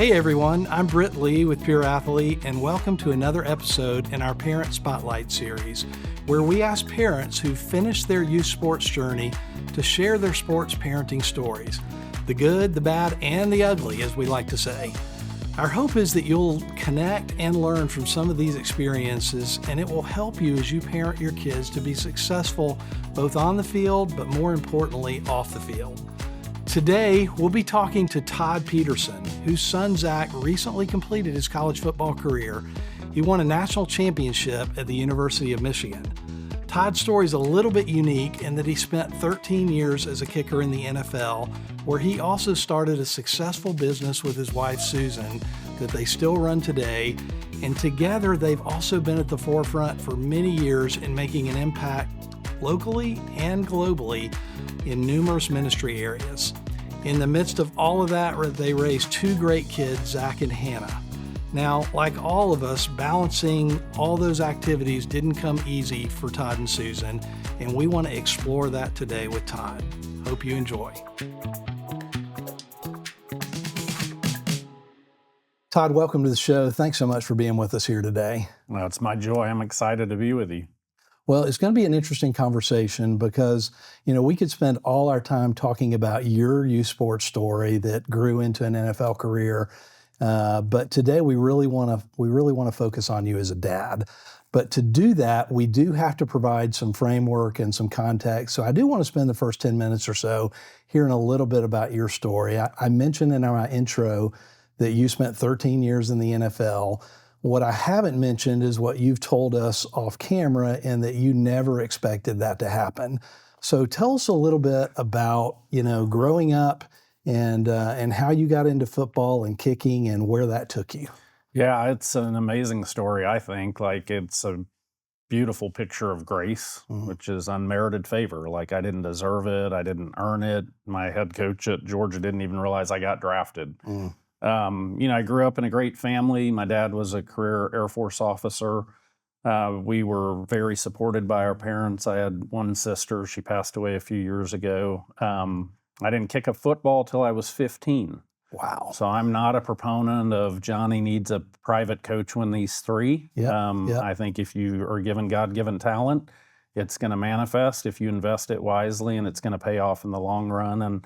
Hey everyone, I'm Britt Lee with Pure Athlete, and welcome to another episode in our Parent Spotlight series, where we ask parents who finished their youth sports journey to share their sports parenting stories, the good, the bad, and the ugly, as we like to say. Our hope is that you'll connect and learn from some of these experiences, and it will help you as you parent your kids to be successful both on the field, but more importantly, off the field. Today, we'll be talking to Todd Peterson, whose son Zach recently completed his college football career. He won a national championship at the University of Michigan. Todd's story is a little bit unique in that he spent 13 years as a kicker in the NFL, where he also started a successful business with his wife Susan that they still run today, and together they've also been at the forefront for many years in making an impact locally and globally in numerous ministry areas. In the midst of all of that, they raised two great kids, Zach and Hannah. Now, like all of us, balancing all those activities didn't come easy for Todd and Susan, and we want to explore that today with Todd. Hope you enjoy. Todd, welcome to the show. Thanks so much for being with us here today. Well, it's my joy. I'm excited to be with you. Well, it's going to be an interesting conversation because, we could spend all our time talking about your youth sports story that grew into an NFL career. But today we really want to focus on you as a dad. But to do that, we do have to provide some framework and some context. So I do want to spend the first 10 minutes or so hearing a little bit about your story. I mentioned in our intro that you spent 13 years in the NFL. What I haven't mentioned is what you've told us off camera, and that you never expected that to happen. So tell us a little bit about, growing up and how you got into football and kicking and where that took you. Yeah, it's an amazing story, I think. It's a beautiful picture of grace, which is unmerited favor. I didn't deserve it. I didn't earn it. My head coach at Georgia didn't even realize I got drafted. I grew up in a great family. My dad was a career Air Force officer. We were very supported by our parents. I had one sister. She passed away a few years ago. I didn't kick a football till I was 15. Wow. So I'm not a proponent of Johnny needs a private coach when he's 3. I think if you are given God-given talent, it's going to manifest if you invest it wisely, and it's going to pay off in the long run.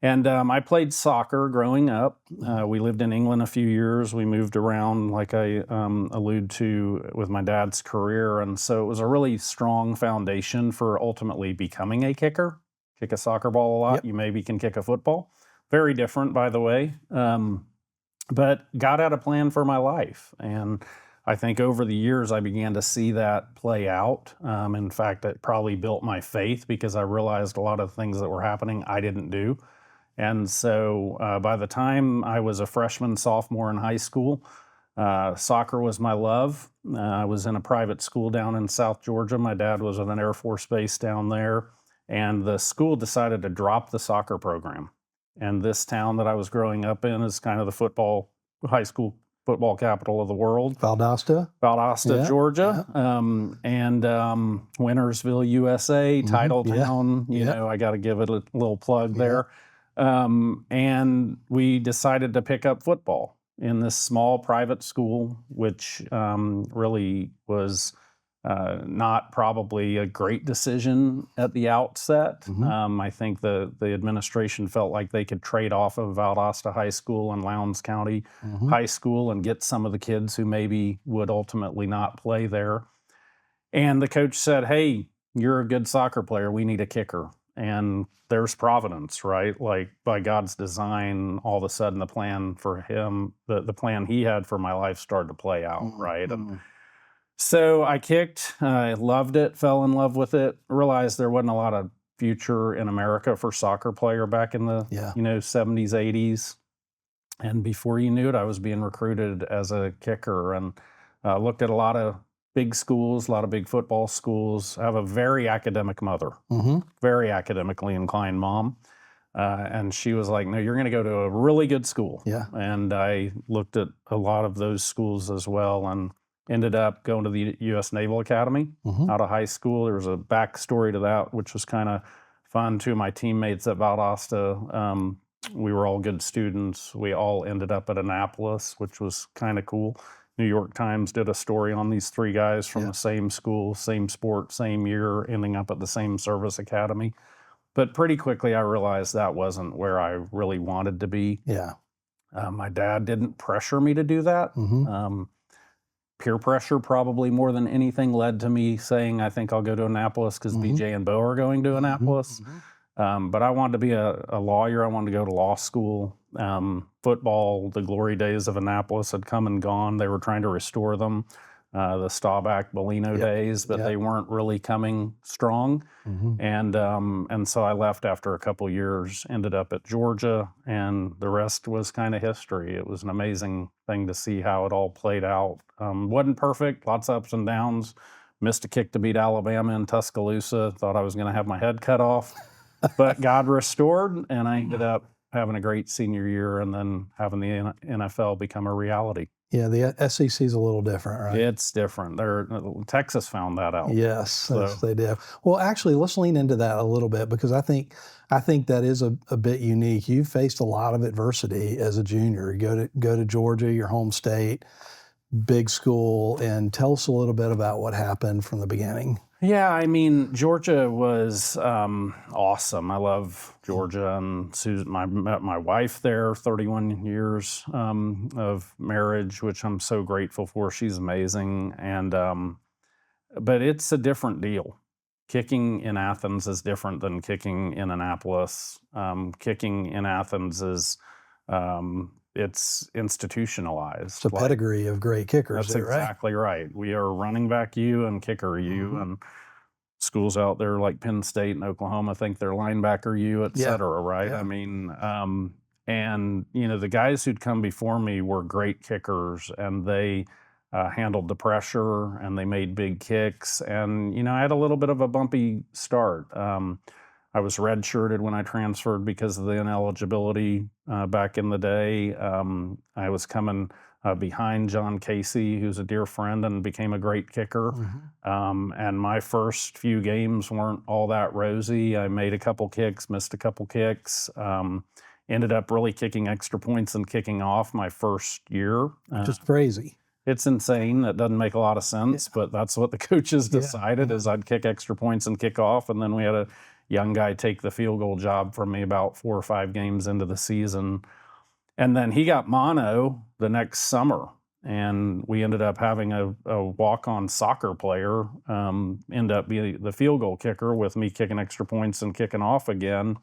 And I played soccer growing up. We lived in England a few years. We moved around, like I allude to, with my dad's career. And so it was a really strong foundation for ultimately becoming a kicker. Kick a soccer ball a lot. Yep. You maybe can kick a football. Very different, by the way. But God had a plan for my life. And I think over the years, I began to see that play out. In fact, it probably built my faith because I realized a lot of things that were happening I didn't do. And so by the time I was a freshman, sophomore in high school, soccer was my love. I was in a private school down in South Georgia. My dad was at an Air Force base down there. And the school decided to drop the soccer program. And this town that I was growing up in is kind of the high school football capital of the world. Valdosta, yeah, Georgia. Yeah. And Wintersville, USA, title town. I got to give it a little plug there. And we decided to pick up football in this small private school, which really was not probably a great decision at the outset. I think the administration felt like they could trade off of Valdosta High School and Lowndes County High School and get some of the kids who maybe would ultimately not play there. And the coach said, "Hey, you're a good soccer player. We need a kicker." And there's providence, right? By God's design, all of a sudden the plan for him, the plan he had for my life started to play out, right? And so I kicked, I loved it, fell in love with it, realized there wasn't a lot of future in America for soccer player back in the 70s, 80s. And before you knew it, I was being recruited as a kicker, and looked at a lot of big schools, a lot of big football schools. I have a very academic mother, very academically inclined mom. And she was like, "No, you're going to go to a really good school." Yeah. And I looked at a lot of those schools as well, and ended up going to the U.S. Naval Academy out of high school. There was a backstory to that, which was kind of fun. Two of my teammates at Valdosta We were all good students. We all ended up at Annapolis, which was kind of cool. New York Times did a story on these 3 guys from the same school, same sport, same year, ending up at the same service academy. But pretty quickly, I realized that wasn't where I really wanted to be. Yeah. My dad didn't pressure me to do that. Peer pressure, probably more than anything, led to me saying, I think I'll go to Annapolis because BJ and Bo are going to Annapolis. But I wanted to be a lawyer. I wanted to go to law school. Football, the glory days of Annapolis had come and gone. They were trying to restore them, the Staubach, Bellino days, but they weren't really coming strong. And so I left after a couple years, ended up at Georgia, and the rest was kind of history. It was an amazing thing to see how it all played out. Wasn't perfect, lots of ups and downs. Missed a kick to beat Alabama in Tuscaloosa. Thought I was going to have my head cut off. But God restored, and I ended up having a great senior year and then having the NFL become a reality. Yeah, the SEC is a little different, right? It's different. Texas found that out. Yes, they did. Well, actually, let's lean into that a little bit because I think that is a bit unique. You faced a lot of adversity as a junior. You go to Georgia, your home state, big school, and tell us a little bit about what happened from the beginning. Yeah, I mean, Georgia was awesome. I love Georgia, and Susan. I met my wife there, 31 years of marriage, which I'm so grateful for. She's amazing, and but it's a different deal. Kicking in Athens is different than kicking in Annapolis. Kicking in Athens is it's institutionalized. It's a pedigree of great kickers. That's exactly right. We are running back U and kicker U, and schools out there like Penn State and Oklahoma think they're linebacker U, et cetera, right? I mean, and the guys who'd come before me were great kickers, and they handled the pressure and they made big kicks. And I had a little bit of a bumpy start. I was redshirted when I transferred because of the ineligibility back in the day. I was coming behind John Casey, who's a dear friend and became a great kicker. And my first few games weren't all that rosy. I made a couple kicks, missed a couple kicks, ended up really kicking extra points and kicking off my first year. Just crazy. It's insane. That doesn't make a lot of sense, but that's what the coaches decided is I'd kick extra points and kick off. And then we had a young guy take the field goal job from me about 4 or 5 games into the season. And then he got mono the next summer. And we ended up having a walk-on soccer player end up being the field goal kicker with me kicking extra points and kicking off again.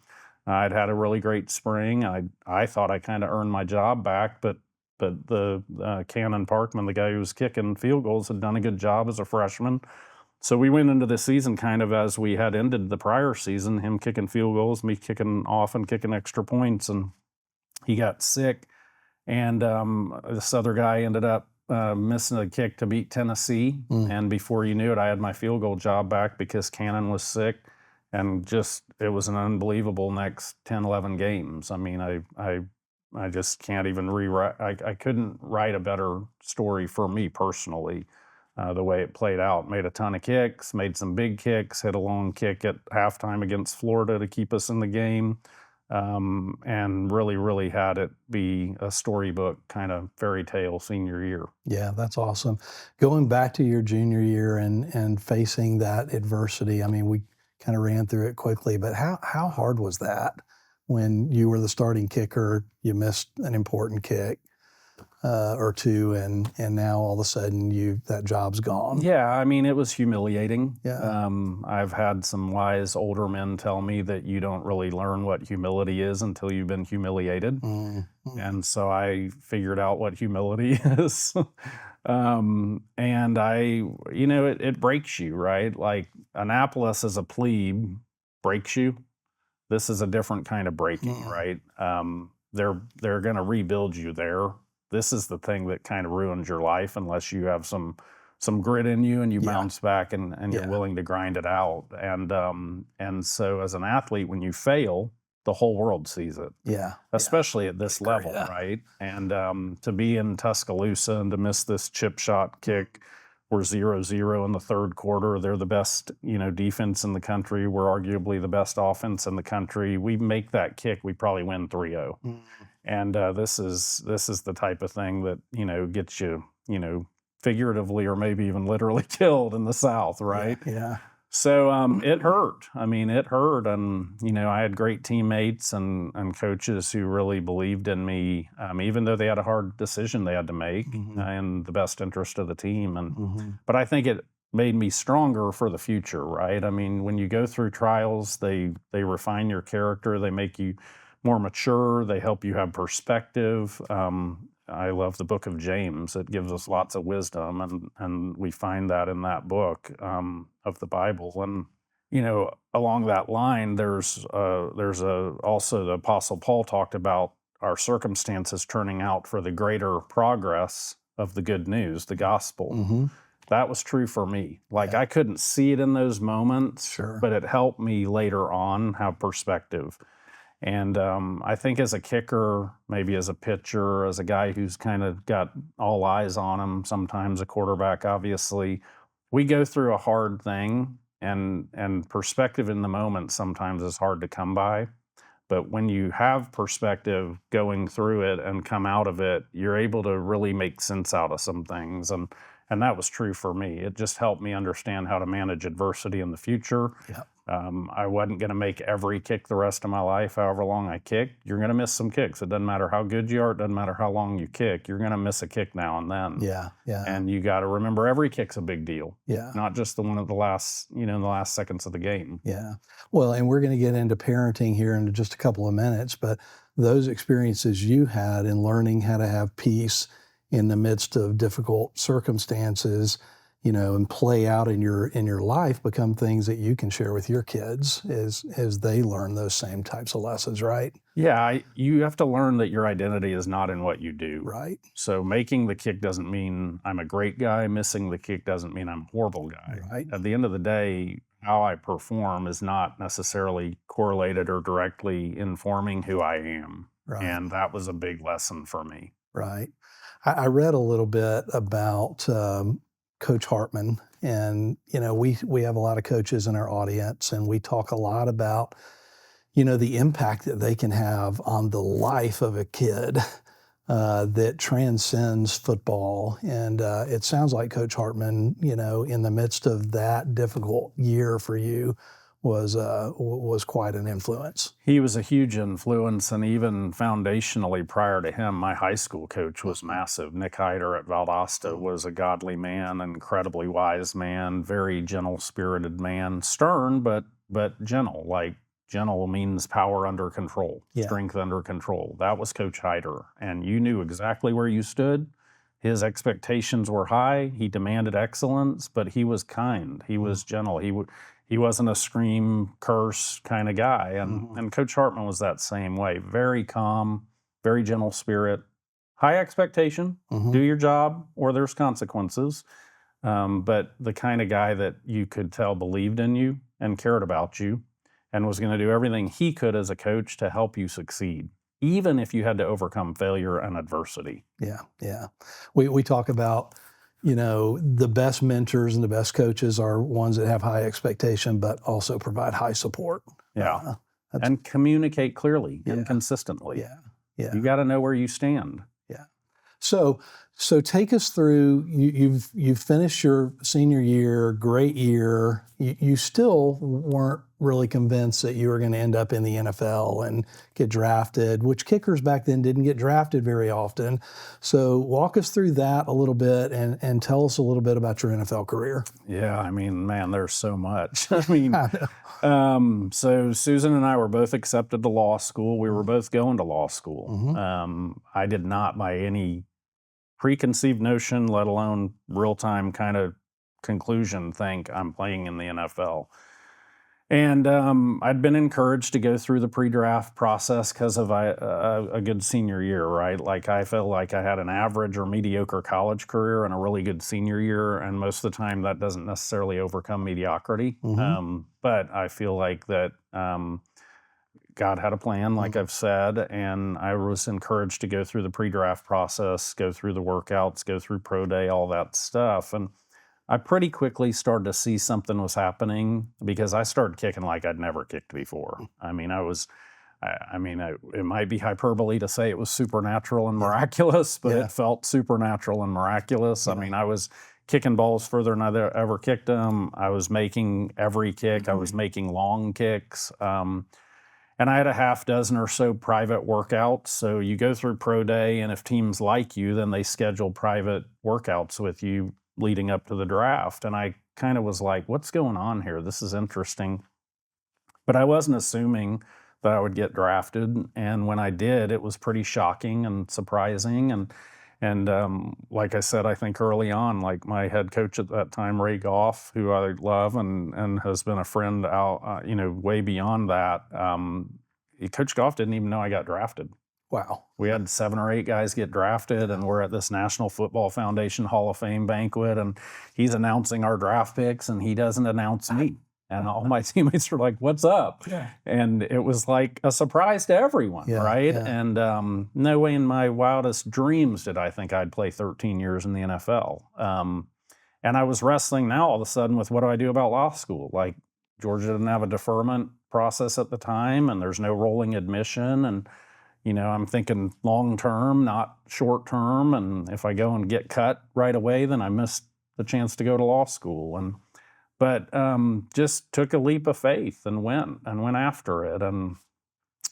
I'd had a really great spring. I thought I kind of earned my job back, but the Cannon Parkman, the guy who was kicking field goals, had done a good job as a freshman. So we went into the season kind of as we had ended the prior season, him kicking field goals, me kicking off and kicking extra points. And he got sick, and this other guy ended up missing a kick to beat Tennessee. And before you knew it, I had my field goal job back because Cannon was sick. And it was an unbelievable next 10, 11 games. I mean, I just can't even rewrite. I couldn't write a better story for me personally. The way it played out. Made a ton of kicks, made some big kicks, hit a long kick at halftime against Florida to keep us in the game, and really had it be a storybook kind of fairy tale senior year. Yeah, that's awesome. Going back to your junior year and facing that adversity, I mean, we kind of ran through it quickly, but how hard was that when you were the starting kicker, you missed an important kick? Or two, and now all of a sudden that job's gone. Yeah, I mean, it was humiliating. Yeah. I've had some wise older men tell me that you don't really learn what humility is until you've been humiliated. And so I figured out what humility is. And it breaks you, right? Like Annapolis as a plebe breaks you. This is a different kind of breaking, right? They're going to rebuild you there. This is the thing that kind of ruins your life unless you have some grit in you and you bounce back and you're willing to grind it out. And so as an athlete, when you fail, the whole world sees it. Yeah. Especially at this level, right? And to be in Tuscaloosa and to miss this chip shot kick We're 0-0 in the third quarter. They're the best, defense in the country. We're arguably the best offense in the country. We make that kick, we probably win 3-0. Mm. And this is the type of thing that, gets you, figuratively or maybe even literally killed in the South, right? Yeah. So it hurt. I mean, it hurt. And, I had great teammates and coaches who really believed in me, even though they had a hard decision they had to make in the best interest of the team. But I think it made me stronger for the future, right? I mean, when you go through trials, they refine your character. They make you more mature. They help you have perspective. I love the book of James. It gives us lots of wisdom, and we find that in that book of the Bible. And along that line, there's also the Apostle Paul talked about our circumstances turning out for the greater progress of the good news, the gospel. That was true for me. Like I couldn't see it in those moments, but it helped me later on have perspective. And I think as a kicker, maybe as a pitcher, as a guy who's kind of got all eyes on him, sometimes a quarterback, obviously, we go through a hard thing, and perspective in the moment sometimes is hard to come by. But when you have perspective going through it and come out of it, you're able to really make sense out of some things. And that was true for me. It just helped me understand how to manage adversity in the future. Yep. I wasn't going to make every kick the rest of my life, however long I kicked. You're going to miss some kicks. It doesn't matter how good you are. It doesn't matter how long you kick. You're going to miss a kick now and then. Yeah. And you got to remember every kick's a big deal. Yeah. Not just the one at the last, in the last seconds of the game. Yeah. Well, and we're going to get into parenting here in just a couple of minutes, but those experiences you had in learning how to have peace in the midst of difficult circumstances, and play out in your life become things that you can share with your kids as they learn those same types of lessons, right? Yeah, you have to learn that your identity is not in what you do. Right. So making the kick doesn't mean I'm a great guy. Missing the kick doesn't mean I'm a horrible guy. Right. At the end of the day, how I perform is not necessarily correlated or directly informing who I am. Right. And that was a big lesson for me. Right. I read a little bit about Coach Hartman, and we have a lot of coaches in our audience, and we talk a lot about the impact that they can have on the life of a kid that transcends football. And it sounds like Coach Hartman, in the midst of that difficult year for you, was quite an influence. He was a huge influence, and even foundationally prior to him, my high school coach was massive. Nick Hyder at Valdosta was a godly man, an incredibly wise man, very gentle-spirited man, stern but gentle. Like gentle means power under control, strength under control. That was Coach Hyder, and you knew exactly where you stood. His expectations were high. He demanded excellence, but he was kind. He was gentle. He wasn't a scream, curse kind of guy. And Coach Hartman was that same way. Very calm, very gentle spirit, high expectation, do your job or there's consequences. But the kind of guy that you could tell believed in you and cared about you and was going to do everything he could as a coach to help you succeed, even if you had to overcome failure and adversity. Yeah. We talk about the best mentors and the best coaches are ones that have high expectation, but also provide high support. Yeah. And communicate clearly and consistently. Yeah. You got to know where you stand. Yeah. So take us through, you've finished your senior year, great year. You still weren't really convinced that you were going to end up in the NFL and get drafted, which kickers back then didn't get drafted very often. So walk us through that a little bit and tell us a little bit about your NFL career. Yeah, I mean, man, there's so much. So Susan and I were both accepted to law school. We were both going to law school. I did not, by any preconceived notion, let alone real-time kind of conclusion, think I'm playing in the NFL. And I'd been encouraged to go through the pre-draft process because of a good senior year, right? Like I felt like I had an average or mediocre college career and a really good senior year, and most of the time that doesn't necessarily overcome mediocrity. But I feel like that God had a plan, like I've said, and I was encouraged to go through the pre-draft process, go through the workouts, go through pro day, all that stuff. And I pretty quickly started to see something was happening because I started kicking like I'd never kicked before. I mean, it might be hyperbole to say it was supernatural and miraculous, but it felt supernatural and miraculous. I mean, I was kicking balls further than I'd ever kicked them. I was making every kick. I was making long kicks. And I had a half dozen or so private workouts. So you go through pro day, and if teams like you, then they schedule private workouts with you leading up to the draft. And I kind of was like, what's going on here? This is interesting. But I wasn't assuming that I would get drafted. And when I did, it was pretty shocking and surprising. And like I said, I think early on, like my head coach at that time, Ray Goff, who I love and has been a friend out, way beyond that. Coach Goff didn't even know I got drafted. Wow. We had 7 or 8 guys get drafted, and we're at this National Football Foundation Hall of Fame banquet, and he's announcing our draft picks, and he doesn't announce me. And all my teammates were like, what's up? Yeah. And it was like a surprise to everyone, right? Yeah. And no way in my wildest dreams did I think I'd play 13 years in the NFL. And I was wrestling now all of a sudden with what do I do about law school? Like, Georgia didn't have a deferment process at the time, and there's no rolling admission. And, I'm thinking long-term, not short-term. And if I go and get cut right away, then I missed the chance to go to law school. But just took a leap of faith and went after it. And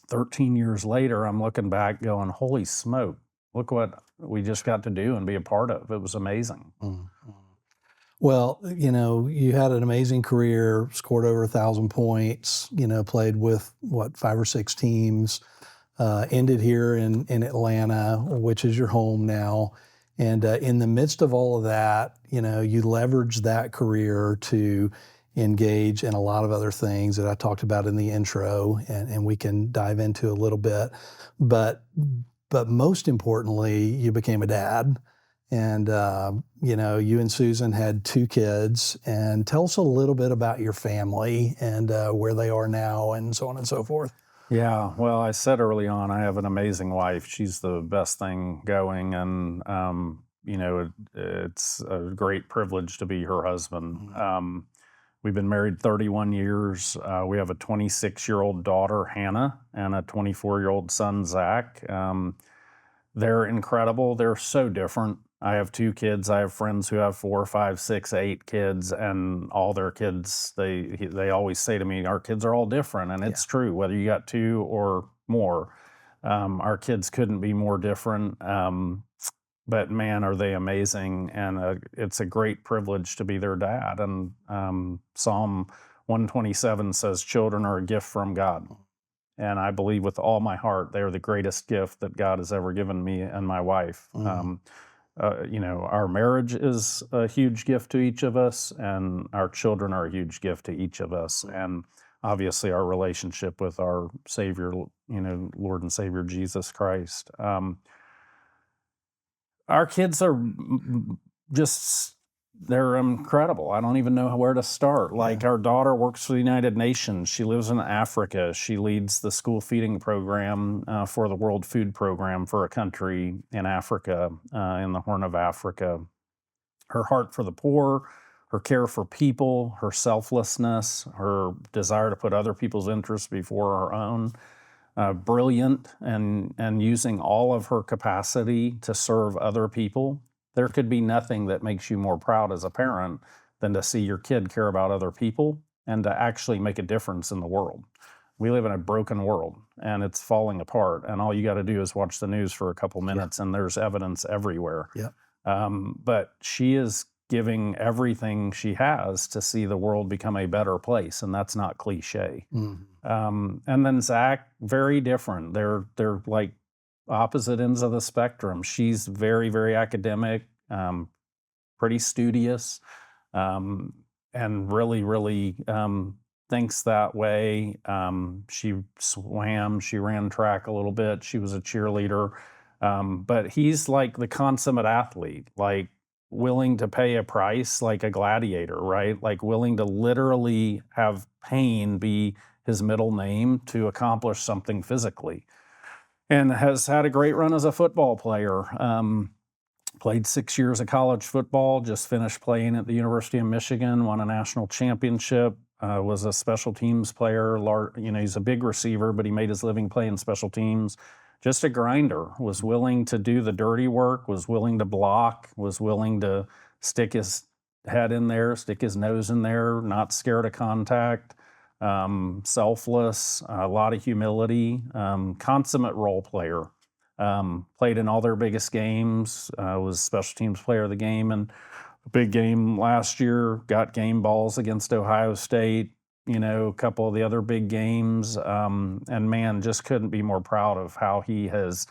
13 years later, I'm looking back going, holy smoke, look what we just got to do and be a part of. It was amazing. Mm-hmm. Well, you had an amazing career, scored over 1,000 points, played with, 5 or 6 teams, ended here in Atlanta, which is your home now. And in the midst of all of that, you leveraged that career to engage in a lot of other things that I talked about in the intro, and we can dive into a little bit. But most importantly, you became a dad. And, you and Susan had 2 kids. And tell us a little bit about your family and where they are now and so on and so forth. Yeah, well, I said early on, I have an amazing wife. She's the best thing going, and it's a great privilege to be her husband. We've been married 31 years. We have a 26-year-old daughter, Hannah, and a 24-year-old son, Zach. They're incredible. They're so different. I have 2 kids. I have friends who have 4, 5, 6, 8 kids, and all their kids, they always say to me, our kids are all different. And it's true, whether you got 2 or more. Our kids couldn't be more different. But man, are they amazing. And it's a great privilege to be their dad. And Psalm 127 says, children are a gift from God. And I believe with all my heart, they are the greatest gift that God has ever given me and my wife. Our marriage is a huge gift to each of us, and our children are a huge gift to each of us. And obviously our relationship with our Savior, Lord and Savior Jesus Christ. Our kids are they're incredible. I don't even know where to start. Like, our daughter works for the United Nations. She lives in Africa. She leads the school feeding program for the World Food Program for a country in Africa, in the Horn of Africa. Her heart for the poor, her care for people, her selflessness, her desire to put other people's interests before her own. Brilliant and using all of her capacity to serve other people. There could be nothing that makes you more proud as a parent than to see your kid care about other people and to actually make a difference in the world. We live in a broken world, and it's falling apart, and all you got to do is watch the news for a couple minutes, and there's evidence everywhere. But she is giving everything she has to see the world become a better place, and that's not cliche. And then Zach, very different. They're like opposite ends of the spectrum. She's very, very academic, pretty studious, and really, really thinks that way. She swam, she ran track a little bit, she was a cheerleader. But he's like the consummate athlete, like willing to pay a price like a gladiator, right? Like willing to literally have pain be his middle name to accomplish something physically. And has had a great run as a football player. Played 6 years of college football, just finished playing at the University of Michigan, won a national championship, was a special teams player. He's a big receiver, but he made his living playing special teams. Just a grinder, was willing to do the dirty work, was willing to block, was willing to stick his head in there, stick his nose in there, not scared of contact, selfless, a lot of humility, consummate role player. Played in all their biggest games, was special teams player of the game, and a big game last year, got game balls against Ohio State, a couple of the other big games, and man, just couldn't be more proud of how he has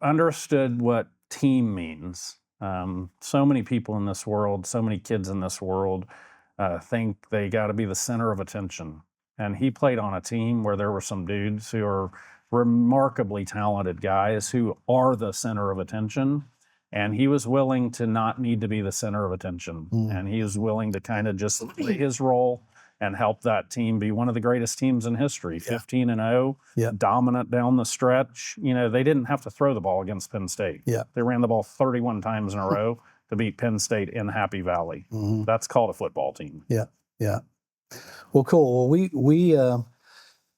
understood what team means. So many people in this world, so many kids in this world think they got to be the center of attention. And he played on a team where there were some dudes who are remarkably talented guys who are the center of attention. And he was willing to not need to be the center of attention. And he was willing to kind of just play his role and help that team be one of the greatest teams in history, 15-0, dominant down the stretch. They didn't have to throw the ball against Penn State. They ran the ball 31 times in a row to beat Penn State in Happy Valley. That's called a football team. Well, cool. Well, we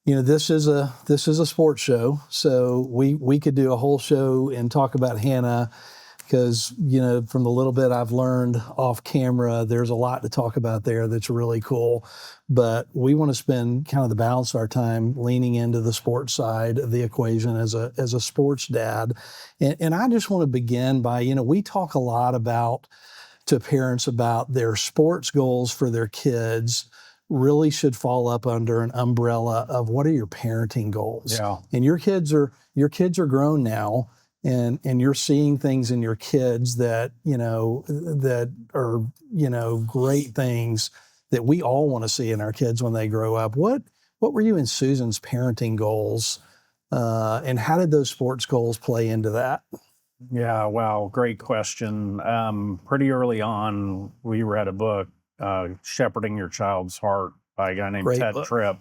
this is a sports show, so we could do a whole show and talk about Hannah, because from the little bit I've learned off camera, there's a lot to talk about there that's really cool. But we want to spend kind of the balance of our time leaning into the sports side of the equation as a sports dad. And I just want to begin by, we talk a lot to parents about their sports goals for their kids really should fall up under an umbrella of what are your parenting goals. And your kids are grown now. And you're seeing things in your kids that are great things that we all want to see in our kids when they grow up. What were you and Susan's parenting goals, and how did those sports goals play into that? Yeah, wow, great question. Pretty early on, we read a book, Shepherding Your Child's Heart, by a guy named Ted Tripp.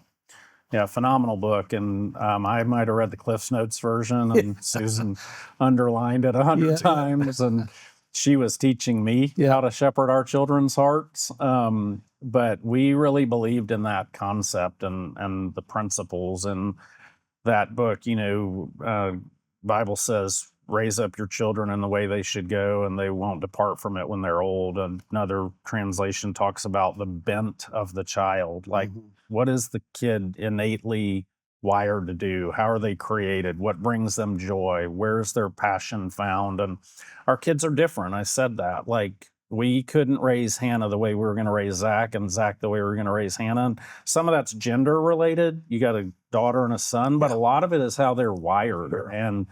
Yeah, phenomenal book. And I might have read the Cliff's Notes version, and Susan underlined it 100 times. And she was teaching me how to shepherd our children's hearts. But we really believed in that concept and the principles in that book. Bible says, raise up your children in the way they should go, and they won't depart from it when they're old. Another translation talks about the bent of the child. Like, what is the kid innately wired to do? How are they created? What brings them joy? Where's their passion found? And our kids are different. I said that. Like, we couldn't raise Hannah the way we were going to raise Zach, and Zach the way we were going to raise Hannah. And some of that's gender related. You got a daughter and a son, but a lot of it is how they're wired. And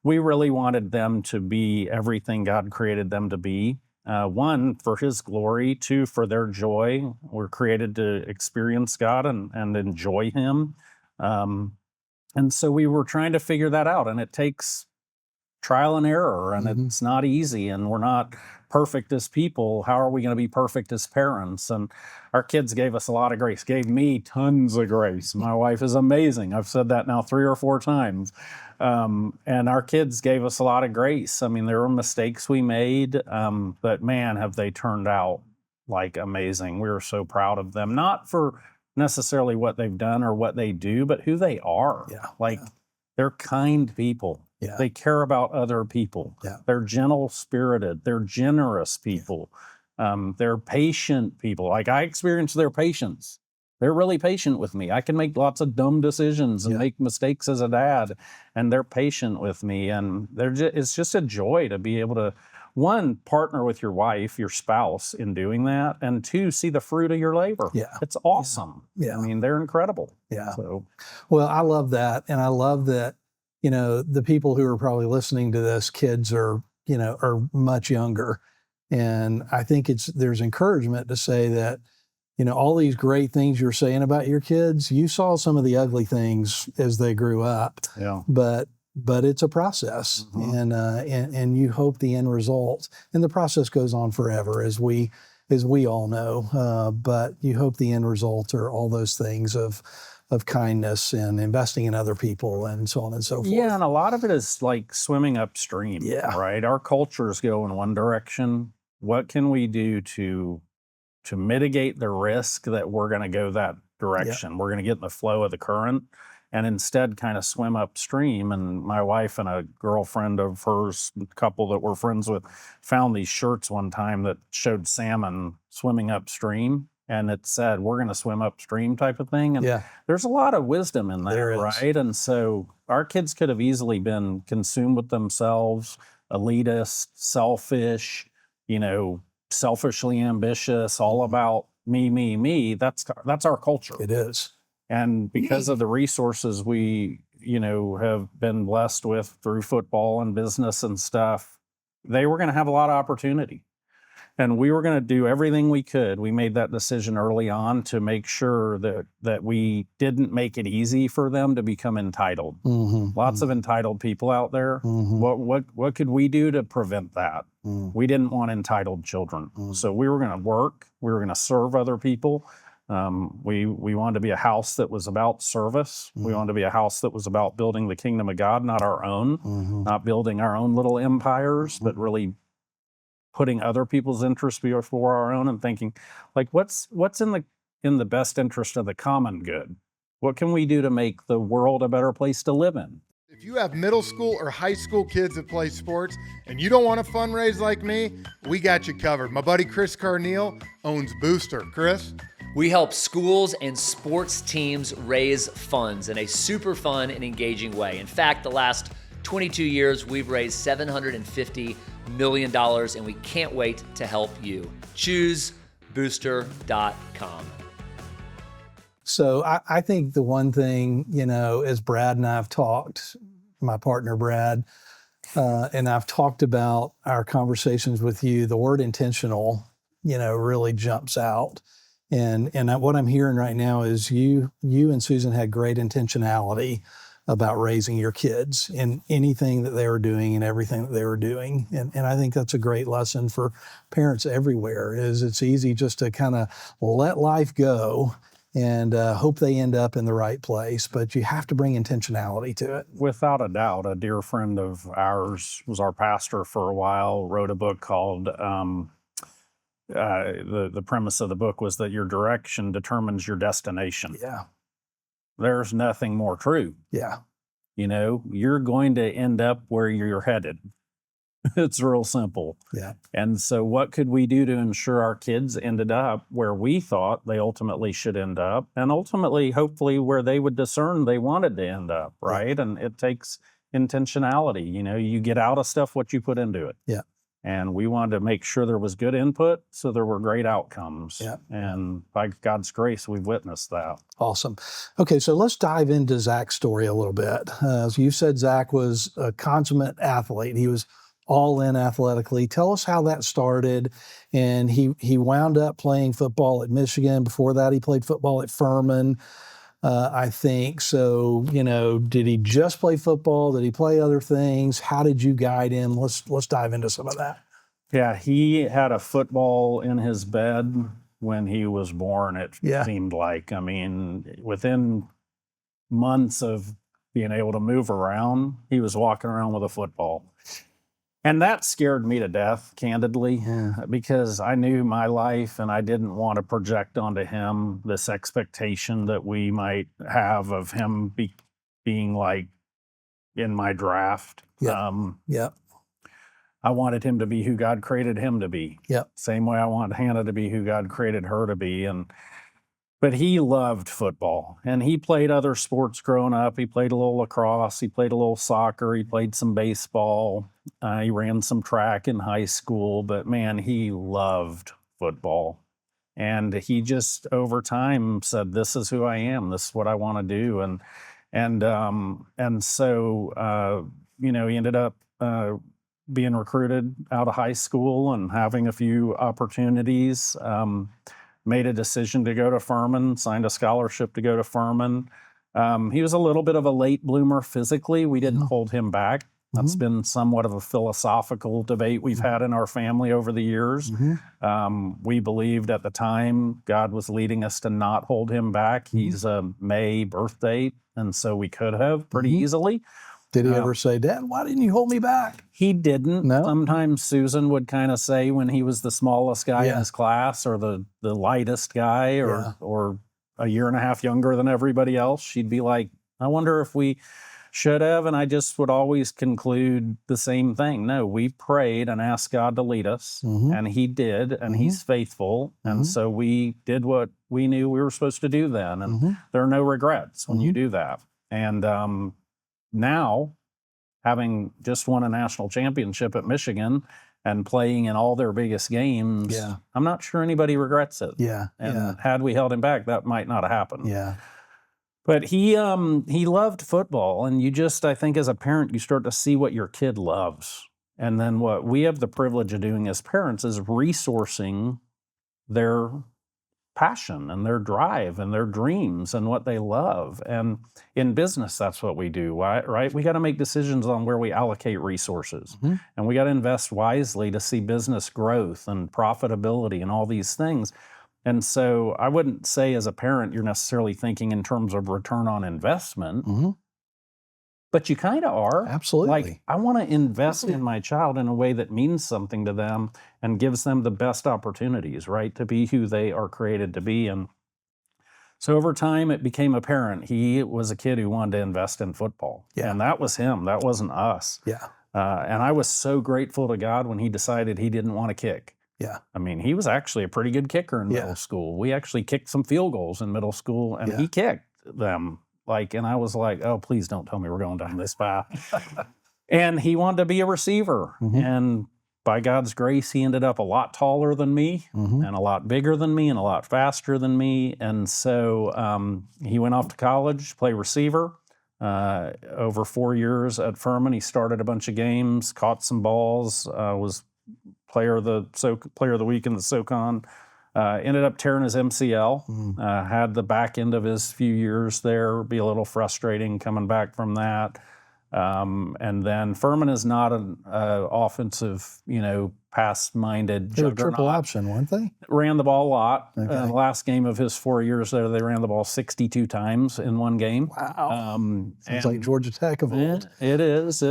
we really wanted them to be everything God created them to be. One, for His glory. Two, for their joy. We're created to experience God and enjoy Him. And so we were trying to figure that out. And it takes trial and error, and it's not easy, and we're not perfect as people. How are we going to be perfect as parents? And our kids gave us a lot of grace, gave me tons of grace. My wife is amazing. I've said that now 3 or 4 times. And our kids gave us a lot of grace. I mean, there were mistakes we made, but man, have they turned out like amazing. We were so proud of them, not for necessarily what they've done or what they do, but who they are. They're kind people. They care about other people. They're gentle-spirited. They're generous people. They're patient people. Like, I experience their patience. They're really patient with me. I can make lots of dumb decisions and make mistakes as a dad, and they're patient with me. And it's just a joy to be able to, one, partner with your wife, your spouse, in doing that, and two, see the fruit of your labor. It's awesome. I mean, they're incredible. So. Well, I love that, and I love that. The people who are probably listening to this, kids are much younger. And I think there's encouragement to say that, all these great things you're saying about your kids, you saw some of the ugly things as they grew up. But it's a process, and you hope the end result, and the process goes on forever, as we all know. But you hope the end result are all those things of of kindness and investing in other people and so on and so forth. Yeah, and a lot of it is like swimming upstream, Yeah. right? Our cultures go in one direction. What can we do to mitigate the risk that we're going to go that direction? We're going to get in the flow of the current and instead kind of swim upstream. And my wife and a girlfriend of hers, a couple that we're friends with, found these shirts one time that showed salmon swimming upstream. And it said, we're going to swim upstream type of thing. And there's a lot of wisdom in there, right? And so our kids could have easily been consumed with themselves, elitist, selfish, selfishly ambitious, all about me. That's our culture. It is. And because of the resources we, have been blessed with through football and business and stuff, they were going to have a lot of opportunity. And we were going to do everything we could. We made that decision early on to make sure that we didn't make it easy for them to become entitled. Lots of entitled people out there. What could we do to prevent that? We didn't want entitled children. So we were going to work. We were going to serve other people. We wanted to be a house that was about service. We wanted to be a house that was about building the kingdom of God, not our own, not building our own little empires, but really putting other people's interests before our own and thinking, like, what's in the best interest of the common good? What can we do to make the world a better place to live in? If you have middle school or high school kids that play sports and you don't want to fundraise like me, we got you covered. My buddy Chris Carneal owns Booster. Chris? We help schools and sports teams raise funds in a super fun and engaging way. In fact, the last 22 years, we've raised $750 million, and we can't wait to help you. Choose booster.com. So I think the one thing, as Brad and I have talked, my partner Brad, and I've talked about our conversations with you, the word intentional, really jumps out. And what I'm hearing right now is you and Susan had great intentionality about raising your kids in anything that they were doing and everything that they were doing. And I think that's a great lesson for parents everywhere, is it's easy just to kind of let life go and hope they end up in the right place, but you have to bring intentionality to it. Without a doubt. A dear friend of ours was our pastor for a while, wrote a book called, the premise of the book was that your direction determines your destination. Yeah. There's nothing more true. Yeah. You're going to end up where you're headed. It's real simple. Yeah. And so what could we do to ensure our kids ended up where we thought they ultimately should end up, and ultimately, hopefully, where they would discern they wanted to end up, right? And it takes intentionality. You get out of stuff what you put into it. Yeah. And we wanted to make sure there was good input, so there were great outcomes. Yeah. And by God's grace, we've witnessed that. Awesome. Okay, so let's dive into Zach's story a little bit. As you said, Zach was a consummate athlete. He was all in athletically. Tell us how that started. And he wound up playing football at Michigan. Before that, he played football at Furman, I think. So, did he just play football? Did he play other things? How did you guide him? Let's dive into some of that. Yeah, he had a football in his bed when he was born, it seemed like. I mean, within months of being able to move around, he was walking around with a football. And that scared me to death, candidly, because I knew my life and I didn't want to project onto him this expectation that we might have of him being like in my draft. I wanted him to be who God created him to be. Same way I want Hannah to be who God created her to be. But he loved football, and he played other sports growing up. He played a little lacrosse, he played a little soccer, he played some baseball, he ran some track in high school, but man, he loved football. And he just, over time, said, this is who I am, this is what I want to do. And so, he ended up being recruited out of high school and having a few opportunities. Made a decision to go to Furman, signed a scholarship to go to Furman. He was a little bit of a late bloomer physically. We didn't hold him back That's been somewhat of a philosophical debate we've had in our family over the years. We believed at the time God was leading us to not hold him back. He's a May birth date, and so we could have pretty easily. Did he ever say, Dad, why didn't you hold me back? He didn't. No? Sometimes Susan would kind of say when he was the smallest guy in his class or the lightest guy or a year and a half younger than everybody else, she'd be like, I wonder if we should have. And I just would always conclude the same thing. No, we prayed and asked God to lead us, and he did, and he's faithful. And so we did what we knew we were supposed to do then. And there are no regrets when you do that. And now, having just won a national championship at Michigan and playing in all their biggest games, I'm not sure anybody regrets it. And had we held him back, that might not have happened. But he loved football, and I think as a parent, you start to see what your kid loves. And then what we have the privilege of doing as parents is resourcing their passion and their drive and their dreams and what they love. And in business, that's what we do, right? We got to make decisions on where we allocate resources. And we got to invest wisely to see business growth and profitability and all these things. And so I wouldn't say as a parent you're necessarily thinking in terms of return on investment, but you kind of are. Absolutely. Like, I want to invest in my child in a way that means something to them and gives them the best opportunities, right, to be who they are created to be. And so over time, it became apparent he was a kid who wanted to invest in football. And that was him. That wasn't us. And I was so grateful to God when he decided he didn't want to kick. I mean, he was actually a pretty good kicker in middle school. We actually kicked some field goals in middle school, and he kicked them. And I was like, oh, please don't tell me we're going down this path. And he wanted to be a receiver. And by God's grace, he ended up a lot taller than me and a lot bigger than me and a lot faster than me. And so he went off to college, play receiver. Over 4 years at Furman, he started a bunch of games, caught some balls, was player of the week in the SoCon. Ended up tearing his MCL. Had the back end of his few years there be a little frustrating coming back from that. And then Furman is not an offensive, pass-minded They were juggernaut. triple option, weren't they? Ran the ball a lot. Okay. The last game of his 4 years there, they ran the ball 62 times in one game. Wow. Sounds like Georgia Tech of old. It is.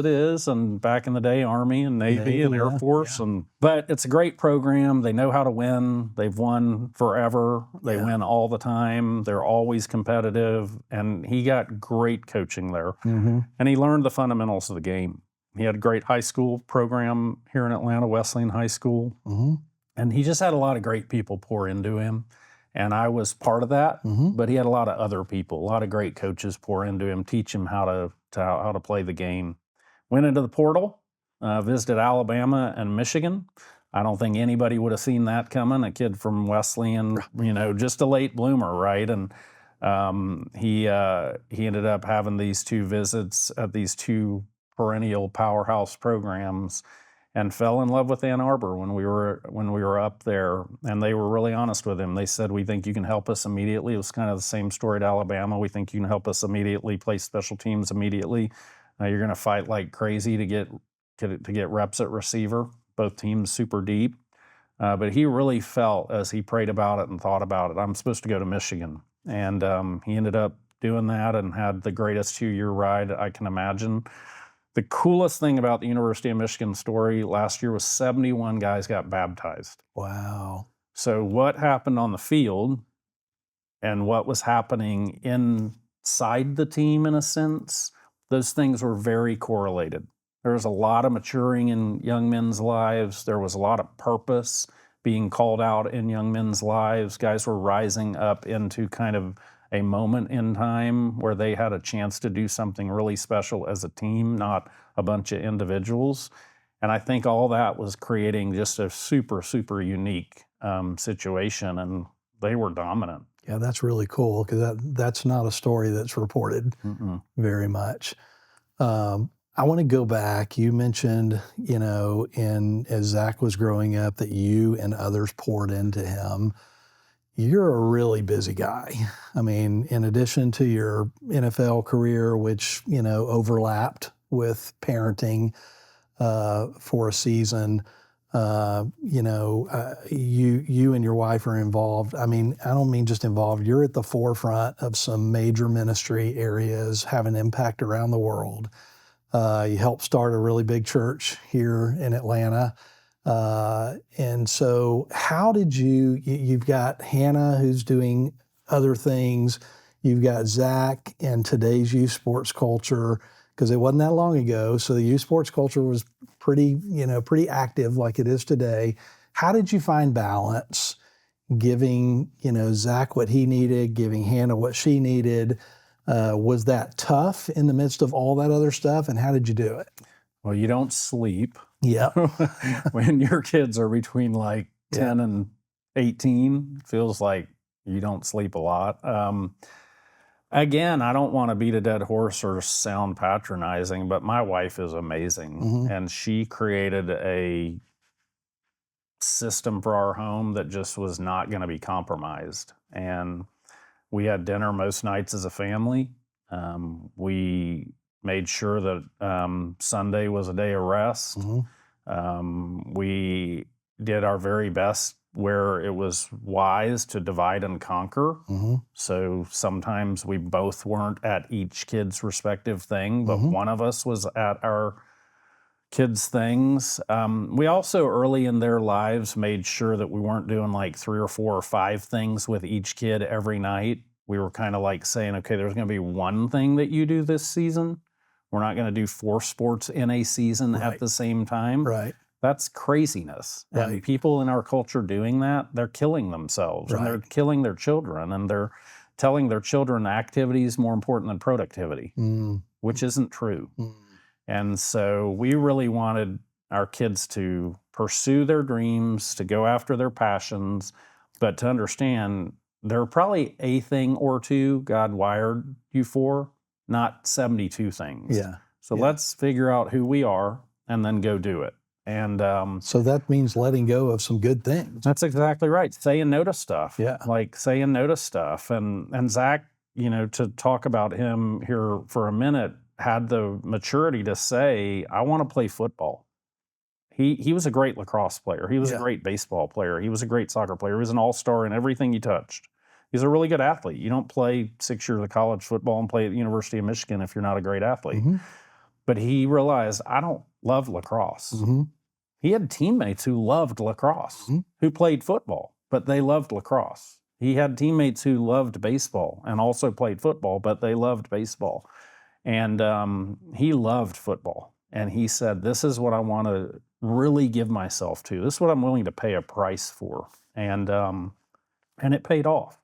And back in the day, Army and Navy and Air Force. But it's a great program. They know how to win. They've won forever. They win all the time. They're always competitive. And he got great coaching there. And he learned the fundamentals of the game. He had a great high school program here in Atlanta, Wesleyan High School. And he just had a lot of great people pour into him. And I was part of that, but he had a lot of other people, a lot of great coaches pour into him, teach him how to play the game. Went into the portal, visited Alabama and Michigan. I don't think anybody would have seen that coming. A kid from Wesleyan, just a late bloomer, right? And he ended up having these 2 visits at these 2 perennial powerhouse programs, and fell in love with Ann Arbor when we were up there. And they were really honest with him. They said, "We think you can help us immediately." It was kind of the same story at Alabama. "We think you can help us immediately, play special teams immediately. You're going to fight like crazy to get reps at receiver." Both teams super deep, but he really felt, as he prayed about it and thought about it, I'm supposed to go to Michigan. And he ended up doing that and had the greatest 2-year ride I can imagine. The coolest thing about the University of Michigan story last year was 71 guys got baptized. Wow. So what happened on the field and what was happening inside the team, in a sense, those things were very correlated. There was a lot of maturing in young men's lives. There was a lot of purpose being called out in young men's lives. Guys were rising up into kind of a moment in time where they had a chance to do something really special as a team, not a bunch of individuals. And I think all that was creating just a super, super unique situation, and they were dominant. Yeah, that's really cool, because that's not a story that's reported very much. I want to go back. You mentioned, as Zach was growing up, that you and others poured into him. You're a really busy guy. I mean, in addition to your NFL career, which, overlapped with parenting for a season. You and your wife are involved. I mean, I don't mean just involved. You're at the forefront of some major ministry areas, have an impact around the world. You helped start a really big church here in Atlanta. And so how did you've got Hannah who's doing other things. You've got Zach and today's youth sports culture, because it wasn't that long ago. So the youth sports culture was pretty active like it is today. How did you find balance, giving, Zach what he needed, giving Hannah what she needed? Was that tough in the midst of all that other stuff? And how did you do it? Well, you don't sleep. Yeah. When your kids are between like 10 and 18, feels like you don't sleep a lot. Again, I don't want to beat a dead horse or sound patronizing, but my wife is amazing. Mm-hmm. And she created a system for our home that just was not going to be compromised. And we had dinner most nights as a family. We made sure that Sunday was a day of rest. Mm-hmm. We did our very best where it was wise to divide and conquer. Mm-hmm. So sometimes we both weren't at each kid's respective thing, but Mm-hmm. one of us was at our kids' things. We also early in their lives made sure that we weren't doing like 3 or 4 or 5 things with each kid every night. We were kind of like saying, okay, there's going to be one thing that you do this season. We're not going to do 4 sports in a season Right. at the same time. Right. That's craziness. Right. And people in our culture doing that, they're killing themselves and they're Right. killing their children, and they're telling their children activity is more important than productivity, which isn't true. And so we really wanted our kids to pursue their dreams, to go after their passions, but to understand there are probably a thing or two God wired you for, not 72 things. Yeah. So let's figure out who we are and then go do it. And So that means letting go of some good things. that's exactly right. Saying no to stuff. Yeah. Like saying no to stuff. And Zach, to talk about him here for a minute, had the maturity to say, I want to play football. He was a great lacrosse player. He was a great baseball player. He was a great soccer player. He was an all-star in everything he touched. He's a really good athlete. You don't play 6 years of college football and play at the University of Michigan if you're not a great athlete. Mm-hmm. But he realized, I don't love lacrosse. Mm-hmm. He had teammates who loved lacrosse, who played football, but they loved lacrosse. He had teammates who loved baseball and also played football, but they loved baseball. And he loved football. And he said, this is what I want to really give myself to. This is what I'm willing to pay a price for. And it paid off.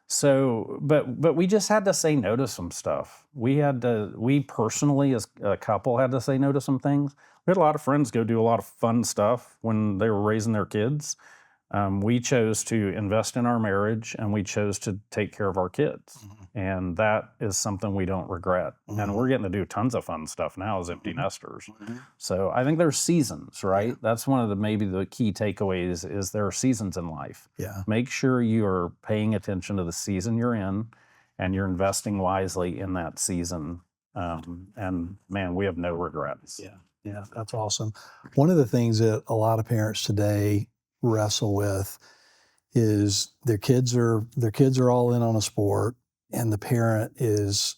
So, but we just had to say no to some stuff. We personally as a couple had to say no to some things. We had a lot of friends go do a lot of fun stuff when they were raising their kids. We chose to invest in our marriage, and we chose to take care of our kids. And that is something we don't regret. And we're getting to do tons of fun stuff now as empty nesters. So I think there's seasons, right? That's one of the maybe the key takeaways is there are seasons in life. Yeah. Make sure you are paying attention to the season you're in, and you're investing wisely in that season. And man, we have no regrets. Yeah, that's awesome. One of the things that a lot of parents today wrestle with is their kids are all in on a sport, and the parent is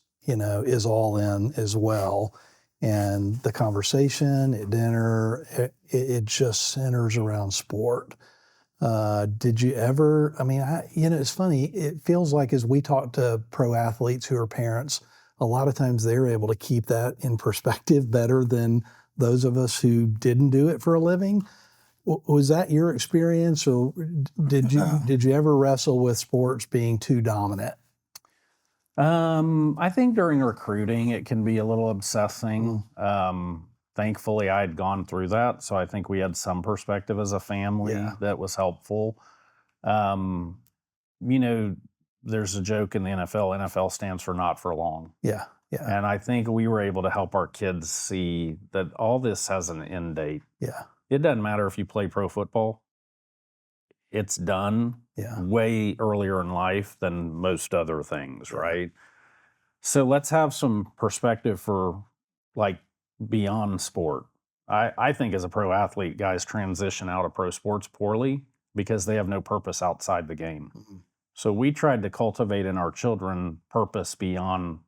all in as well. And the conversation at dinner, it just centers around sport. Did you ever, it's funny, it feels like as we talk to pro athletes who are parents, a lot of times they're able to keep that in perspective better than those of us who didn't do it for a living. Was that your experience, or did you ever wrestle with sports being too dominant? I think during recruiting, it can be a little obsessing. Thankfully, I had gone through that, so I think we had some perspective as a family that was helpful. There's a joke in the NFL. NFL stands for not for long. Yeah. And I think we were able to help our kids see that all this has an end date. Yeah. It doesn't matter if you play pro football. It's done way earlier in life than most other things, right? So let's have some perspective for like beyond sport. I think as a pro athlete, guys transition out of pro sports poorly because they have no purpose outside the game. Mhm. So we tried to cultivate in our children purpose beyond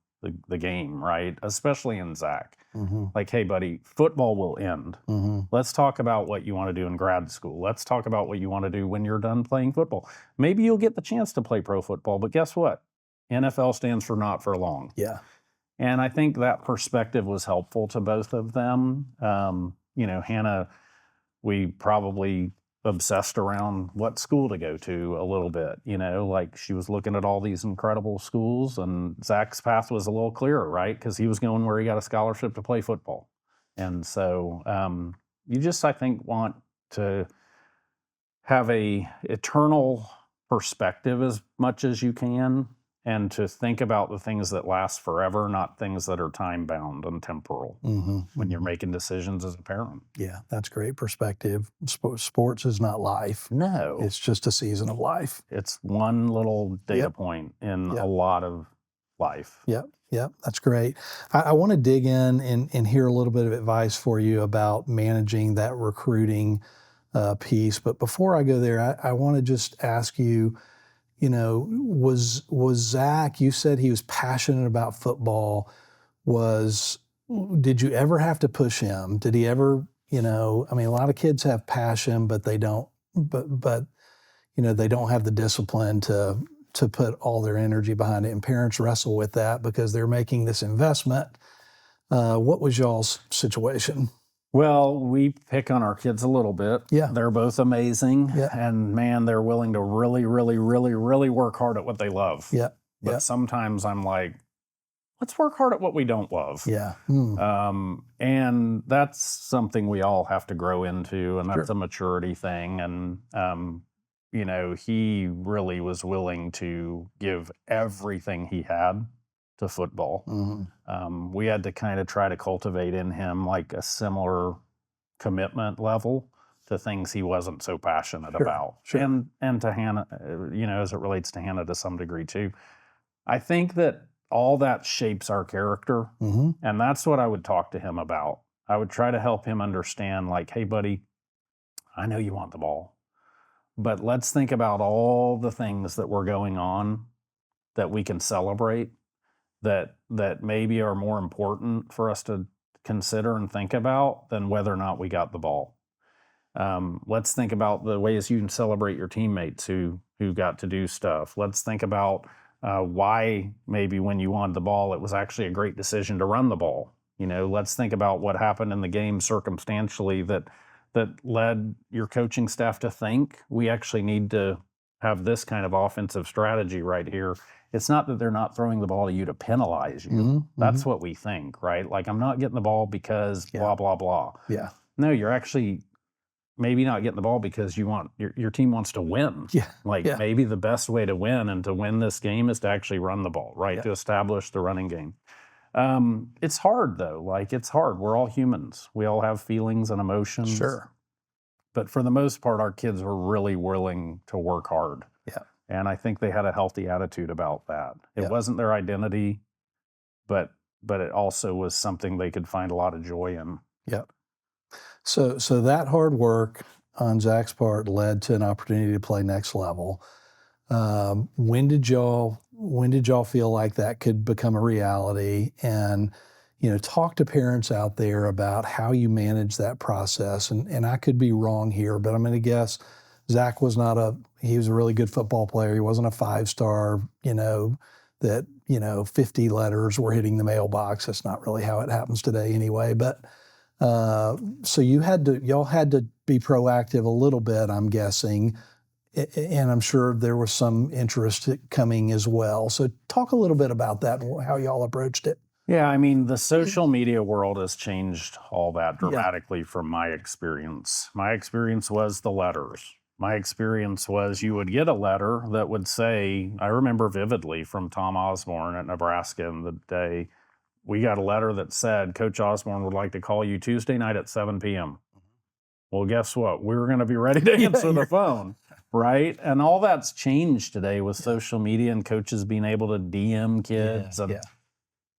the game, right? Especially in Zach. Mhm. Like, hey, buddy, football will end. Mhm. Let's talk about what you want to do in grad school. Let's talk about what you want to do when you're done playing football. Maybe you'll get the chance to play pro football, but guess what? NFL stands for not for long. Yeah. And I think that perspective was helpful to both of them. Hannah, we probably obsessed around what school to go to a little bit, like she was looking at all these incredible schools, and Zach's path was a little clearer, right? Because he was going where he got a scholarship to play football. And so you just, I think, want to have a eternal perspective as much as you can, and to think about the things that last forever, not things that are time-bound and temporal when you're making decisions as a parent. Yeah, that's great perspective. Sports is not life. No. It's just a season of life. It's one little data point in a lot of life. Yep, that's great. I want to dig in and hear a little bit of advice for you about managing that recruiting piece. But before I go there, I want to just ask you, was Zach, you said he was passionate about football. Did you ever have to push him? Did he ever, a lot of kids have passion, but they don't, they don't have the discipline to put all their energy behind it. And parents wrestle with that because they're making this investment. What was y'all's situation? Well, we pick on our kids a little bit. Yeah. They're both amazing. Yeah. And man, they're willing to really, really, really, really work hard at what they love. Yeah. But sometimes I'm like, let's work hard at what we don't love. Yeah. And that's something we all have to grow into, and that's a maturity thing. And, he really was willing to give everything he had to football. We had to kind of try to cultivate in him like a similar commitment level to things he wasn't so passionate about. Sure. And to Hannah, as it relates to Hannah to some degree too. I think that all that shapes our character, and that's what I would talk to him about. I would try to help him understand, like, hey, buddy, I know you want the ball, but let's think about all the things that were going on that we can celebrate, that maybe are more important for us to consider and think about than whether or not we got the ball. Let's think about the ways you can celebrate your teammates who got to do stuff. Let's think about why maybe when you wanted the ball, it was actually a great decision to run the ball. Let's think about what happened in the game circumstantially that led your coaching staff to think we actually need to have this kind of offensive strategy right here. It's not that they're not throwing the ball to you to penalize you. That's what we think, right? Like, I'm not getting the ball because blah, blah, blah. Yeah. No, you're actually maybe not getting the ball because you want your team wants to win. Yeah. Maybe the best way to win and to win this game is to actually run the ball, right? To establish the running game. It's hard though. It's hard. We're all humans. We all have feelings and emotions. Sure. But for the most part, our kids were really willing to work hard. Yeah. And I think they had a healthy attitude about that. It wasn't their identity, but it also was something they could find a lot of joy in. Yeah. So that hard work on Zach's part led to an opportunity to play next level. When did y'all feel like that could become a reality? And talk to parents out there about how you manage that process. And I could be wrong here, but I'm going to guess Zach was he was a really good football player. He wasn't a 5-star, that 50 letters were hitting the mailbox. That's not really how it happens today anyway. But so y'all had to be proactive a little bit, I'm guessing. And I'm sure there was some interest coming as well. So talk a little bit about that and how y'all approached it. Yeah, I mean, the social media world has changed all that dramatically from my experience. My experience was the letters. My experience was you would get a letter that would say, I remember vividly from Tom Osborne at Nebraska in the day, we got a letter that said, Coach Osborne would like to call you Tuesday night at 7 p.m. Well, guess what? We were going to be ready to answer the phone, right? And all that's changed today with social media and coaches being able to DM kids.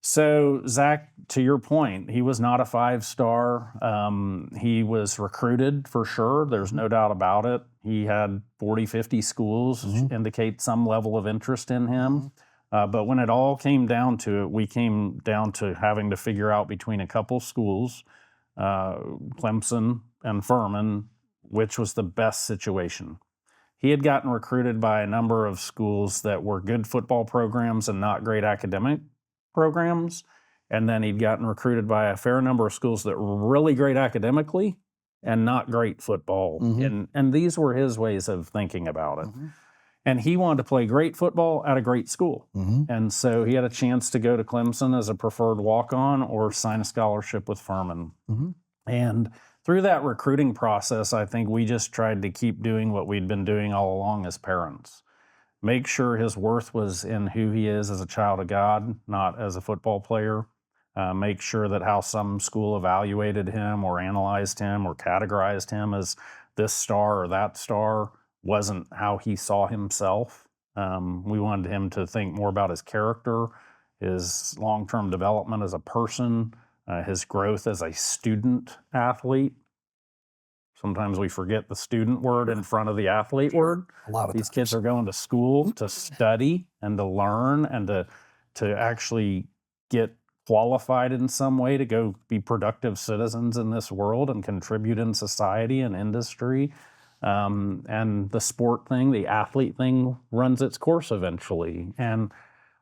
So, Zach, to your point, he was not a 5-star. He was recruited for sure. There's no doubt about it. He had 40, 50 schools indicate some level of interest in him. But when it all came down to it, we came down to having to figure out between a couple schools, Clemson and Furman, which was the best situation. He had gotten recruited by a number of schools that were good football programs and not great academic programs. And then he'd gotten recruited by a fair number of schools that were really great academically and not great football. And these were his ways of thinking about it. And he wanted to play great football at a great school. And so he had a chance to go to Clemson as a preferred walk-on or sign a scholarship with Furman. And through that recruiting process, I think we just tried to keep doing what we'd been doing all along as parents. Make sure his worth was in who he is as a child of God, not as a football player. Make sure that how some school evaluated him or analyzed him or categorized him as this star or that star wasn't how he saw himself. We wanted him to think more about his character, his long-term development as a person, his growth as a student athlete. Sometimes we forget the student word in front of the athlete word. A lot of These kids are going to school to study and to learn and to actually get qualified in some way to go be productive citizens in this world and contribute in society and industry. And the sport thing, the athlete thing runs its course eventually. And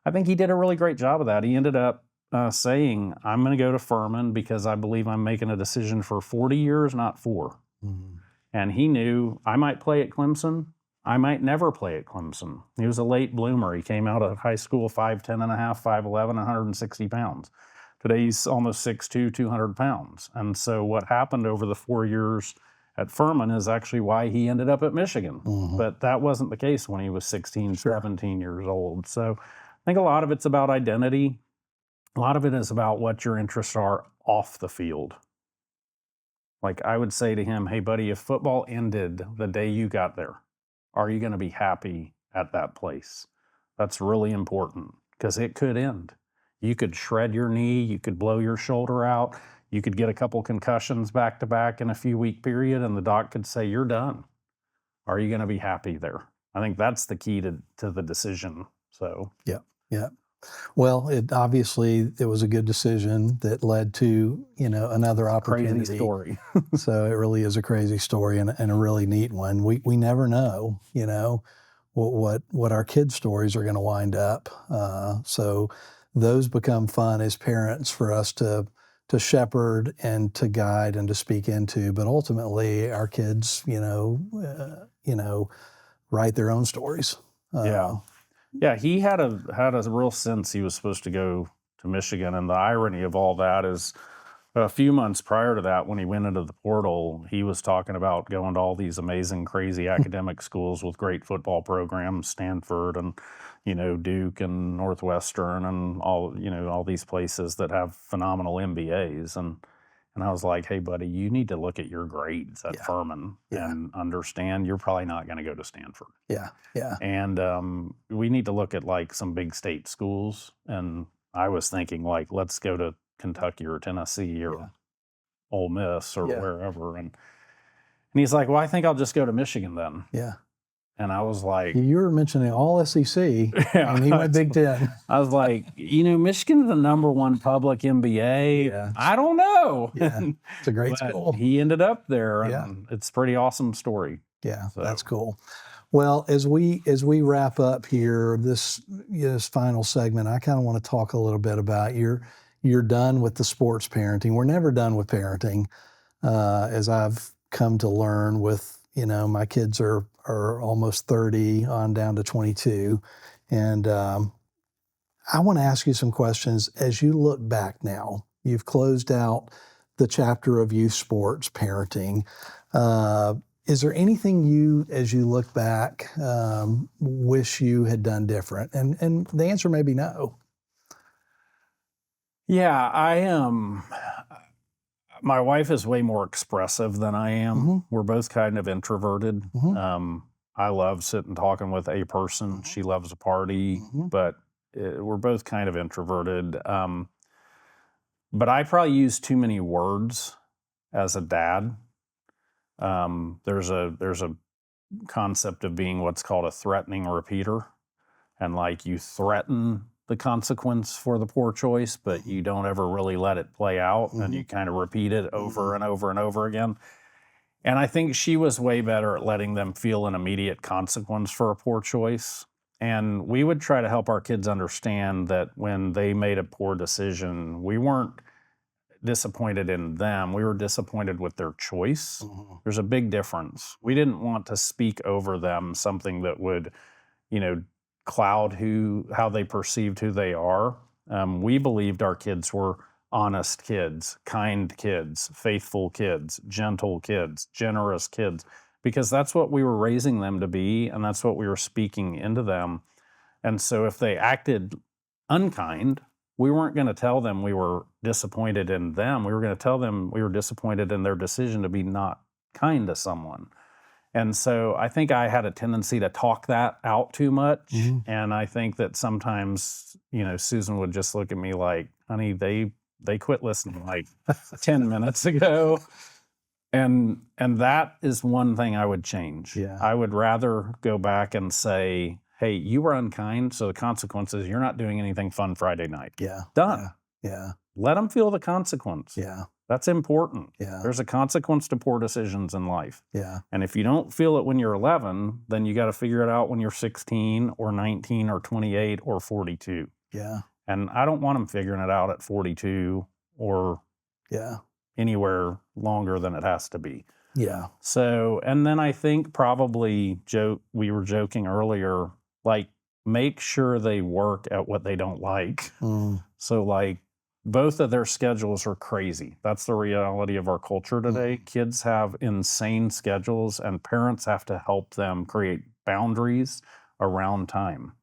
I think he did a really great job of that. He ended up saying, I'm going to go to Furman because I believe I'm making a decision for 40 years, not 4. And he knew I might play at Clemson. I might never play at Clemson. He was a late bloomer. He came out of high school 5'10 and a half, 5'11", 160 pounds. Today he's almost 6'2", 200 pounds. And so what happened over the 4 years at Furman is actually why he ended up at Michigan. But that wasn't the case when he was 16, 17 years old. So I think a lot of it's about identity. A lot of it is about what your interests are off the field. Like I would say to him, hey, buddy, if football ended the day you got there, are you going to be happy at that place? That's really important because it could end. You could shred your knee. You could blow your shoulder out. You could get a couple concussions back to back in a few week period, and the doc could say, you're done. Are you going to be happy there? I think that's the key to the decision. So, yeah. Well, it was a good decision that led to, another opportunity. Crazy story. So it really is a crazy story and a really neat one. We never know, what our kids' stories are going to wind up. So those become fun as parents for us to shepherd and to guide and to speak into. But ultimately, our kids, write their own stories. Yeah, he had a real sense he was supposed to go to Michigan, and the irony of all that is a few months prior to that, when he went into the portal, he was talking about going to all these amazing, crazy academic schools with great football programs, Stanford and, Duke and Northwestern and all these places that have phenomenal MBAs. And I was like, hey, buddy, you need to look at your grades at Furman and understand you're probably not going to go to Stanford. Yeah. And we need to look at like some big state schools. And I was thinking like, let's go to Kentucky or Tennessee or Ole Miss or wherever. And he's like, well, I think I'll just go to Michigan then. Yeah. And I was like... You were mentioning all SEC, and he went Big Ten. I was like, Michigan's the #1 public MBA. Yeah. I don't know. Yeah. It's a great school. He ended up there, and it's a pretty awesome story. Yeah, so. That's cool. Well, as we wrap up here, this final segment, I kind of want to talk a little bit about you're done with the sports parenting. We're never done with parenting, as I've come to learn with, my kids are almost 30 on down to 22. And I want to ask you some questions. As you look back now, you've closed out the chapter of youth sports parenting. Is there anything you, as you look back, wish you had done different? And the answer may be no. Yeah, I am. My wife is way more expressive than I am. We're both kind of introverted. I love sitting talking with a person. She loves a party, but we're both kind of introverted. But I probably use too many words as a dad. There's a concept of being what's called a threatening repeater. And like you threaten the consequence for the poor choice, but you don't ever really let it play out. And you kind of repeat it over and over and over again. And I think she was way better at letting them feel an immediate consequence for a poor choice. And we would try to help our kids understand that when they made a poor decision, we weren't disappointed in them. We were disappointed with their choice. There's a big difference. We didn't want to speak over them something that would, cloud how they perceived who they are. We believed our kids were honest kids, kind kids, faithful kids, gentle kids, generous kids, because that's what we were raising them to be, and that's what we were speaking into them. And so if they acted unkind, we weren't going to tell them we were disappointed in them. We were going to tell them we were disappointed in their decision to be not kind to someone. And so I think I had a tendency to talk that out too much. And I think that sometimes, Susan would just look at me like, honey, they quit listening like 10 minutes ago. And that is one thing I would change. Yeah. I would rather go back and say, hey, you were unkind, so the consequence is you're not doing anything fun Friday night. Yeah. Done. Yeah. Let them feel the consequence. Yeah. That's important. Yeah. There's a consequence to poor decisions in life. Yeah. And if you don't feel it when you're 11, then you got to figure it out when you're 16 or 19 or 28 or 42. Yeah. And I don't want them figuring it out at 42 or anywhere longer than it has to be. Yeah. So, and then I think probably, we were joking earlier, like make sure they work at what they don't like. So like both of their schedules are crazy. That's the reality of our culture today. Kids have insane schedules and parents have to help them create boundaries around time.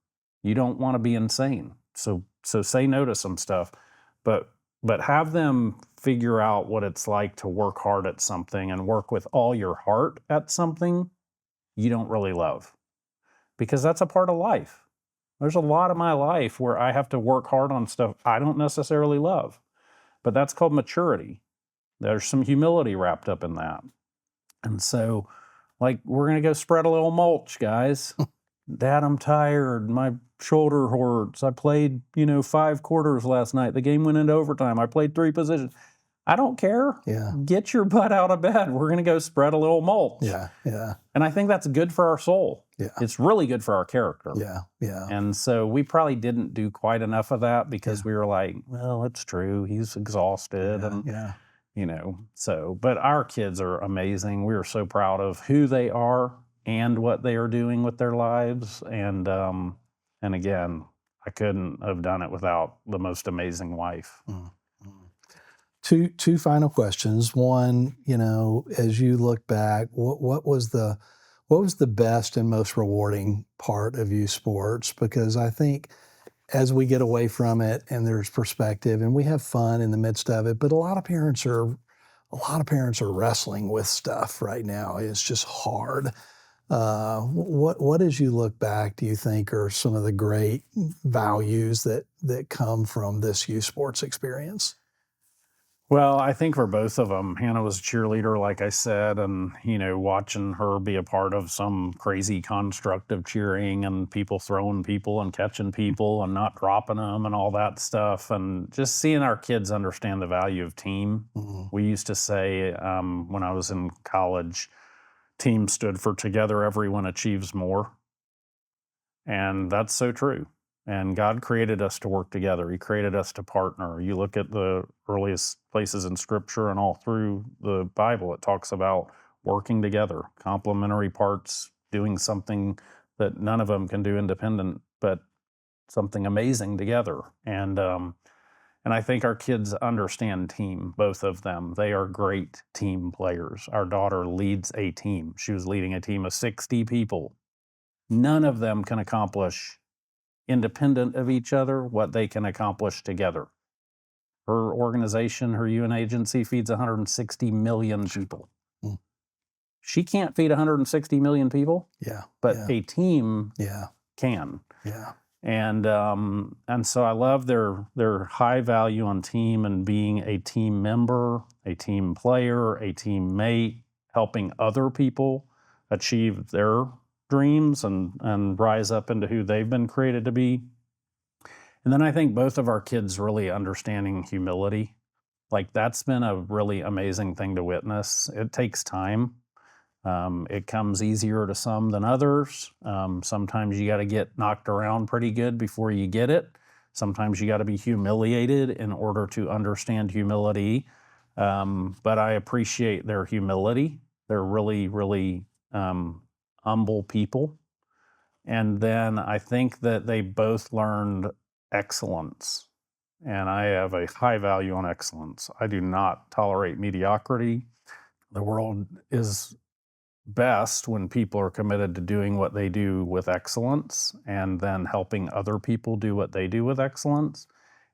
You don't want to be insane. So say no to some stuff, but have them figure out what it's like to work hard at something and work with all your heart at something you don't really love. Because that's a part of life. There's a lot of my life where I have to work hard on stuff I don't necessarily love. But that's called maturity. There's some humility wrapped up in that. And so, like, we're going to go spread a little mulch, guys. Dad, I'm tired. My shoulder hurts. I played, 5 quarters last night. The game went into overtime. I played 3 positions. I don't care. Yeah. Get your butt out of bed. We're going to go spread a little mulch. Yeah. Yeah. And I think that's good for our soul. Yeah. It's really good for our character. Yeah. Yeah. And so we probably didn't do quite enough of that because we were like, well, it's true. He's exhausted. But our kids are amazing. We are so proud of who they are and what they are doing with their lives. And again, I couldn't have done it without the most amazing wife. Two final questions. One, as you look back, what was the best and most rewarding part of youth sports? Because I think as we get away from it and there's perspective and we have fun in the midst of it, but a lot of parents are wrestling with stuff right now. It's just hard. What as you look back, do you think are some of the great values that come from this youth sports experience? Well, I think for both of them, Hannah was a cheerleader, like I said, and, watching her be a part of some crazy construct of cheering and people throwing people and catching people and not dropping them and all that stuff. And just seeing our kids understand the value of team. We used to say when I was in college, team stood for together, everyone achieves more. And that's so true. And God created us to work together. He created us to partner. You look at the earliest places in Scripture and all through the Bible, it talks about working together, complementary parts, doing something that none of them can do independent, but something amazing together. And I think our kids understand team, both of them. They are great team players. Our daughter leads a team. She was leading a team of 60 people. None of them can accomplish independent of each other what they can accomplish together. Her organization, her UN agency, feeds 160 million people. She can't feed 160 million people, but a team can. Yeah. And so I love their high value on team and being a team member, a team player, a teammate, helping other people achieve their dreams and rise up into who they've been created to be. And then I think both of our kids really understanding humility. Like, that's been a really amazing thing to witness. It takes time. It comes easier to some than others. Sometimes you got to get knocked around pretty good before you get it. Sometimes you got to be humiliated in order to understand humility. But I appreciate their humility. They're really, really humble people. And then I think that they both learned excellence. And I have a high value on excellence. I do not tolerate mediocrity. The world is best when people are committed to doing what they do with excellence and then helping other people do what they do with excellence.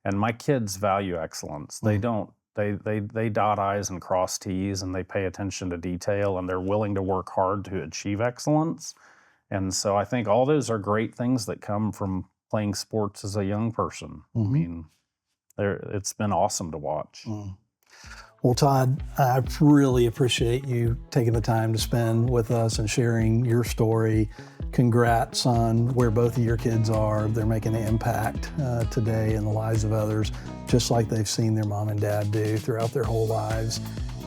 And my kids value excellence. They don't, they dot I's and cross T's, and they pay attention to detail, and they're willing to work hard to achieve excellence. And so I think all those are great things that come from playing sports as a young person. I mean, it's been awesome to watch. Well, Todd, I really appreciate you taking the time to spend with us and sharing your story. Congrats on where both of your kids are. They're making an impact today in the lives of others, just like they've seen their mom and dad do throughout their whole lives.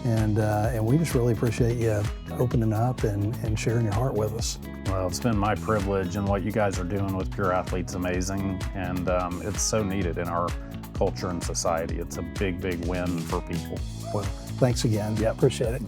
And we just really appreciate you opening up and sharing your heart with us. Well, it's been my privilege, and what you guys are doing with Pure Athlete's amazing, and it's so needed in our culture and society. It's a big, big win for people. Well, thanks again. Yeah, appreciate it.